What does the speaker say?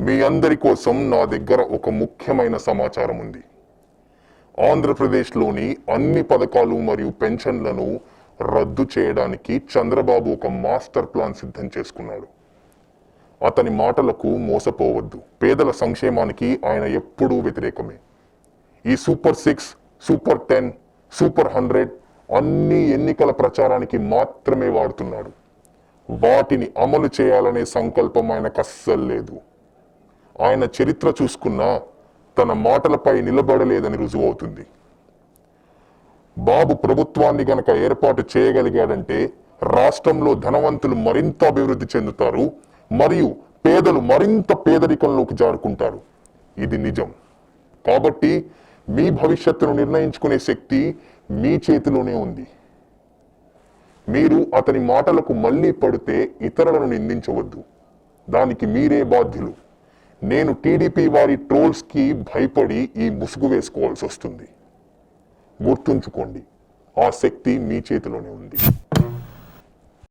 మీ అందరి కోసం నా దగ్గర ఒక ముఖ్యమైన సమాచారం ఉంది. ఆంధ్రప్రదేశ్లోని అన్ని పథకాలు మరియు పెన్షన్లను రద్దు చేయడానికి చంద్రబాబు ఒక మాస్టర్ ప్లాన్ సిద్ధం చేసుకున్నాడు. అతని మాటలకు మోసపోవద్దు. పేదల సంక్షేమానికి ఆయన ఎప్పుడూ వ్యతిరేకమే. ఈ సూపర్ 6, సూపర్ 10, సూపర్ 100 అన్ని ఎన్నికల ప్రచారానికి మాత్రమే వాడుతున్నాడు. వాటిని అమలు చేయాలనే సంకల్పం ఆయనకు అస్సలు లేదు. ఆయన చరిత్ర చూసుకున్నా తన మాటలపై నిలబడలేదని రుజువు అవుతుంది. బాబు ప్రభుత్వాన్ని గనక ఏర్పాటు చేయగలిగాడంటే రాష్ట్రంలో ధనవంతులు మరింత అభివృద్ధి చెందుతారు మరియు పేదలు మరింత పేదరికంలోకి జారుకుంటారు. ఇది నిజం. కాబట్టి మీ భవిష్యత్తును నిర్ణయించుకునే శక్తి మీ చేతిలోనే ఉంది. మీరు అతని మాటలకు మళ్ళీ పడితే ఇతరులను నిందించవద్దు. దానికి మీరే బాధ్యులు. నేను టీడీపీ వారి ట్రోల్స్ కి భయపడి ఈ ముసుగు వేసుకోవాల్సి వస్తుంది. గుర్తుంచుకోండి, ఆ శక్తి మీ చేతిలోనే ఉంది.